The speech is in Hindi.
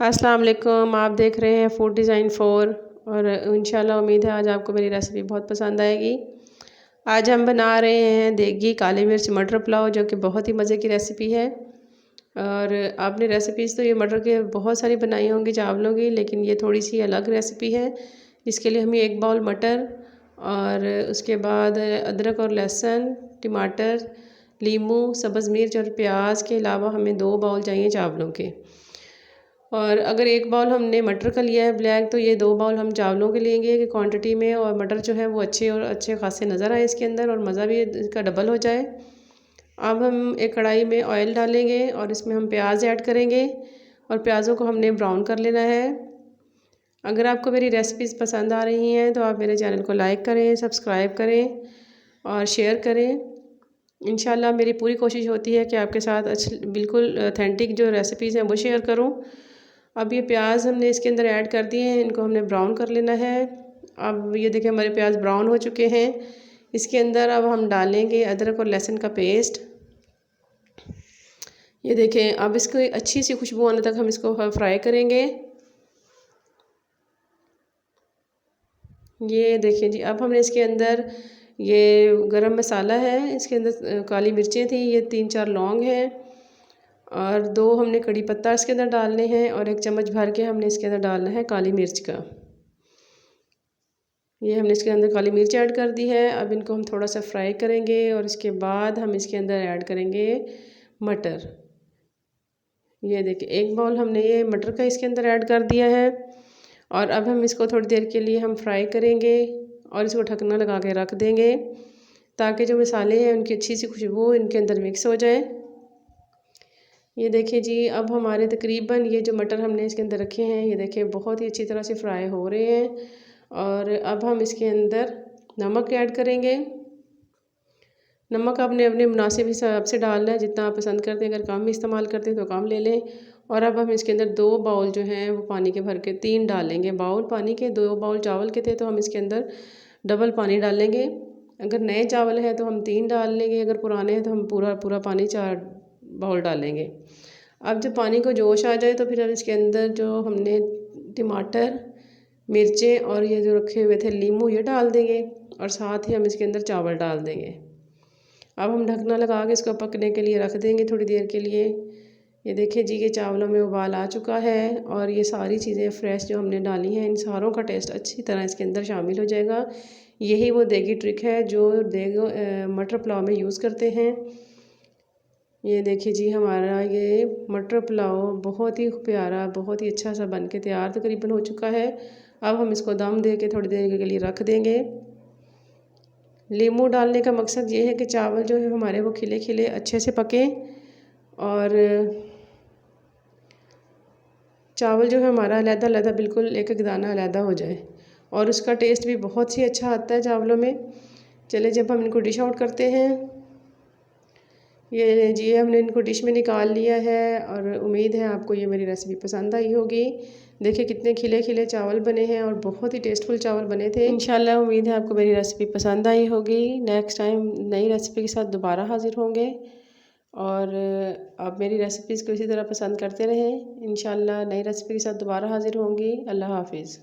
अस्सलाम वालेकुम। आप देख रहे हैं फूड डिज़ाइन 4 और इंशाल्लाह उम्मीद है आज आपको मेरी रेसिपी बहुत पसंद आएगी। आज हम बना रहे हैं देगी काली मिर्च मटर पुलाव, जो कि बहुत ही मज़े की रेसिपी है। और आपने रेसिपीज़ तो ये मटर के बहुत सारी बनाई होंगी चावलों की, लेकिन ये थोड़ी सी अलग रेसिपी है। इसके लिए हमें 1 बाउल मटर और उसके बाद अदरक और लहसुन, टमाटर, नींबू, सब्ज़ मिर्च और प्याज के अलावा हमें 2 बाउल चाहिए चावलों के। और अगर 1 बाउल हमने मटर का लिया है ब्लैक, तो ये 2 बाउल हम चावलों के लेंगे कि क्वांटिटी में, और मटर जो है वो अच्छे खासे नज़र आए इसके अंदर और मज़ा भी इसका डबल हो जाए। अब हम एक कढ़ाई में ऑयल डालेंगे और इसमें हम प्याज ऐड करेंगे और प्याज़ों को हमने ब्राउन कर लेना है। अगर आपको मेरी रेसिपीज़ पसंद आ रही हैं तो आप मेरे चैनल को लाइक करें, सब्सक्राइब करें और शेयर करें। इंशाल्लाह मेरी पूरी कोशिश होती है कि आपके साथ बिल्कुल ऑथेंटिक जो रेसिपीज़ हैं वो शेयर करूं। अब ये प्याज हमने इसके अंदर ऐड कर दिए हैं, इनको हमने ब्राउन कर लेना है। अब ये देखिए हमारे प्याज ब्राउन हो चुके हैं। इसके अंदर अब हम डालेंगे अदरक और लहसुन का पेस्ट। ये देखें, अब इसको अच्छी सी खुशबू आने तक हम इसको फ्राई करेंगे। ये देखिए जी, अब हमने इसके अंदर ये गरम मसाला है, इसके अंदर काली मिर्चें थी, ये 3-4 लौंग हैं और 2 हमने कड़ी पत्ता इसके अंदर डालने हैं और 1 चम्मच भर के हमने इसके अंदर डालना है काली मिर्च का। ये हमने इसके अंदर काली मिर्च ऐड कर दी है। अब इनको हम थोड़ा सा फ्राई करेंगे और इसके बाद हम इसके अंदर ऐड करेंगे मटर। ये देखिए 1 बाउल हमने ये मटर का इसके अंदर ऐड कर दिया है और अब हम इसको थोड़ी देर के लिए हम फ्राई करेंगे और इसको ढकना लगा के रख देंगे ताकि जो मसाले हैं उनकी अच्छी सी खुशबू इनके अंदर मिक्स हो जाए। ये देखिए जी, अब हमारे तकरीबन ये जो मटर हमने इसके अंदर रखे हैं, ये देखिए बहुत ही अच्छी तरह से फ्राई हो रहे हैं। और अब हम इसके अंदर नमक ऐड करेंगे। नमक आपने अपने मुनासिब हिसाब से डालना है, जितना आप पसंद करते हैं। अगर कम इस्तेमाल करते हैं तो कम ले लें। और अब हम इसके अंदर 2 बाउल जो हैं वो पानी के भर के 3 डालेंगे। बाउल पानी के, 2 बाउल चावल के थे तो हम इसके अंदर डबल पानी डालेंगे। अगर नए चावल हैं तो हम 3 डाल लेंगे, अगर पुराने हैं तो हम पूरा पानी 4 बाउल डालेंगे। अब जब पानी को जोश आ जाए तो फिर हम इसके अंदर जो हमने टमाटर, मिर्चें और ये जो रखे हुए थे नींबू, ये डाल देंगे और साथ ही हम इसके अंदर चावल डाल देंगे। अब हम ढकना लगा के इसको पकने के लिए रख देंगे थोड़ी देर के लिए। ये देखिए जी, ये चावलों में उबाल आ चुका है और ये सारी चीज़ें फ्रेश जो हमने डाली हैं, इन सारों का टेस्ट अच्छी तरह इसके अंदर शामिल हो जाएगा। यही वो देगी ट्रिक है जो मटर पुलाव में यूज़ करते हैं। ये देखिए जी, हमारा ये मटर पुलाव बहुत ही प्यारा, बहुत ही अच्छा सा बन के तैयार तकरीबन हो चुका है। अब हम इसको दम दे के थोड़ी देर के लिए रख देंगे। नींबू डालने का मकसद ये है कि चावल जो है हमारे वो खिले खिले अच्छे से पकें और चावल जो है हमारा अलग-अलग बिल्कुल एक-एक दाना अलग हो जाए और उसका टेस्ट भी बहुत ही अच्छा आता है चावलों में। चलिए, जब हम इनको डिश आउट करते हैं, ये जी हमने इनको डिश में निकाल लिया है और उम्मीद है आपको ये मेरी रेसिपी पसंद आई होगी। देखिए कितने खिले खिले चावल बने हैं और बहुत ही टेस्टफुल चावल बने थे। इंशाल्लाह उम्मीद है आपको मेरी रेसिपी पसंद आई होगी। नेक्स्ट टाइम नई रेसिपी के साथ दोबारा हाजिर होंगे और आप मेरी रेसिपीज़ को इसी तरह पसंद करते रहें। इंशाल्लाह नई रेसिपी के साथ दोबारा हाजिर होंगी। अल्लाह हाफिज़।